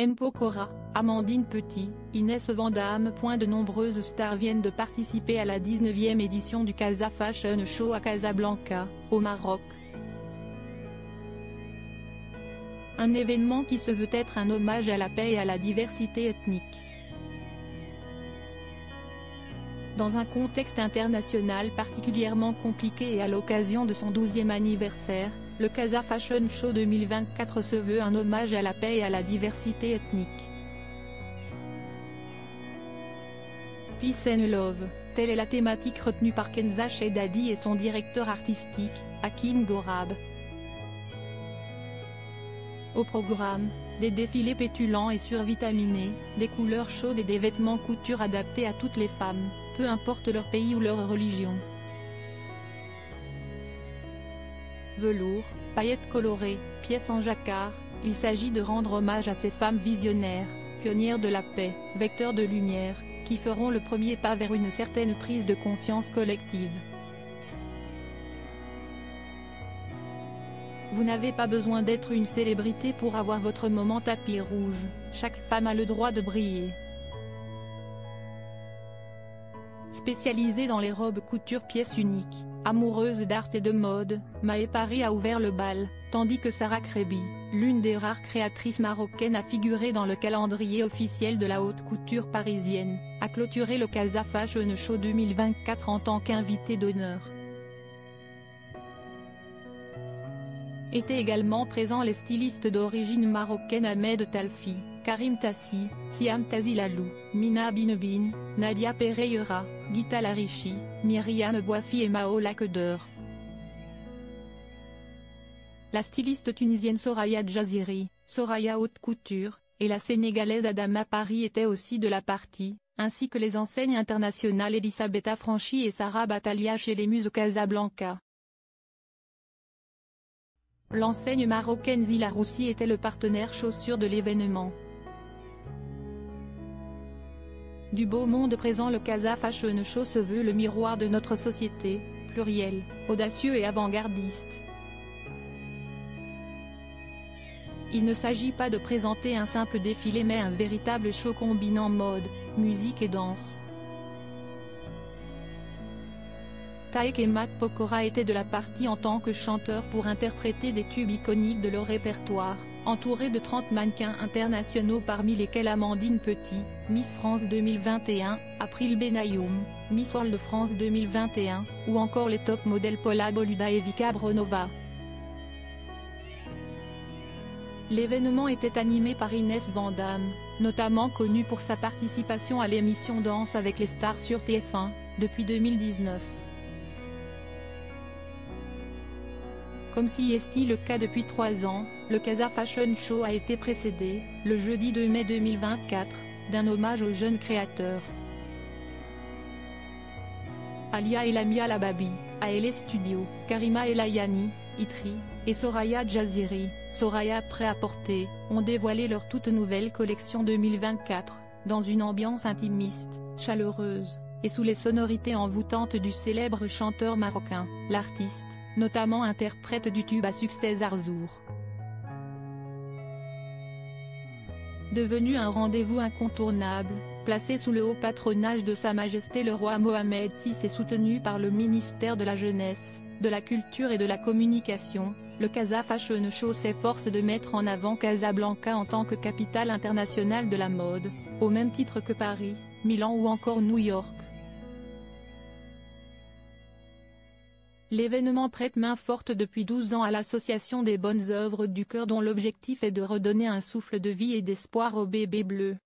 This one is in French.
M. Pokora, Amandine Petit, Inès Vandamme. De nombreuses stars viennent de participer à la 19e édition du Casa Fashion Show à Casablanca, au Maroc. Un événement qui se veut être un hommage à la paix et à la diversité ethnique. Dans un contexte international particulièrement compliqué et à l'occasion de son 12e anniversaire, le Casa Fashion Show 2024 se veut un hommage à la paix et à la diversité ethnique. Peace and Love, telle est la thématique retenue par Kenza Shedadi et son directeur artistique, Hakim Gorab. Au programme, des défilés pétulants et survitaminés, des couleurs chaudes et des vêtements couture adaptés à toutes les femmes, peu importe leur pays ou leur religion. Velours, paillettes colorées, pièces en jacquard, il s'agit de rendre hommage à ces femmes visionnaires, pionnières de la paix, vecteurs de lumière, qui feront le premier pas vers une certaine prise de conscience collective. Vous n'avez pas besoin d'être une célébrité pour avoir votre moment tapis rouge, chaque femme a le droit de briller. Spécialisée dans les robes couture pièces uniques, amoureuse d'art et de mode, Maë Paris a ouvert le bal, tandis que Sarah Krebi, l'une des rares créatrices marocaines à figurer dans le calendrier officiel de la haute couture parisienne, a clôturé le Casa Fashion Show 2024 en tant qu'invitée d'honneur. Étaient également présents les stylistes d'origine marocaine Ahmed Talfi, Karim Tassi, Siam Tazilalou, Mina Binebine, Nadia Pereira, Guita Larichi, Myriam Bouafi et Mao Laqueder. La styliste tunisienne Soraya Djaziri, Soraya Haute Couture, et la sénégalaise Adama Paris étaient aussi de la partie, ainsi que les enseignes internationales Elisabeth Affranchi et Sarah Battaglia chez les Muses Casablanca. L'enseigne marocaine Zila Roussi était le partenaire chaussure de l'événement. Du beau monde présent, le Casa Fashion Show se veut le miroir de notre société, plurielle, audacieux et avant-gardiste. Il ne s'agit pas de présenter un simple défilé mais un véritable show combinant mode, musique et danse. Taïk et Matt Pokora étaient de la partie en tant que chanteurs pour interpréter des tubes iconiques de leur répertoire, entourés de 30 mannequins internationaux parmi lesquels Amandine Petit, Miss France 2021, April Benayoum, Miss World France 2021, ou encore les top modèles Paula Boluda et Vika Bronova. L'événement était animé par Inès Vandamme, notamment connue pour sa participation à l'émission Danse avec les stars sur TF1, depuis 2019. Comme si était le cas depuis 3 ans, le Casa Fashion Show a été précédé, le jeudi 2 mai 2024, d'un hommage aux jeunes créateurs. Alia Elamia Lababi, AL Studio, Karima Elayani, Itri, et Soraya Djaziri, Soraya Prêt-à-Porter, ont dévoilé leur toute nouvelle collection 2024, dans une ambiance intimiste, chaleureuse, et sous les sonorités envoûtantes du célèbre chanteur marocain, l'artiste, notamment interprète du tube à succès Zarzour. Devenu un rendez-vous incontournable, placé sous le haut patronage de Sa Majesté le roi Mohamed VI et soutenu par le ministère de la Jeunesse, de la Culture et de la Communication, le Casa Fashion Show s'efforce de mettre en avant Casablanca en tant que capitale internationale de la mode, au même titre que Paris, Milan ou encore New York. L'événement prête main forte depuis 12 ans à l'association des bonnes œuvres du cœur dont l'objectif est de redonner un souffle de vie et d'espoir au bébé bleu,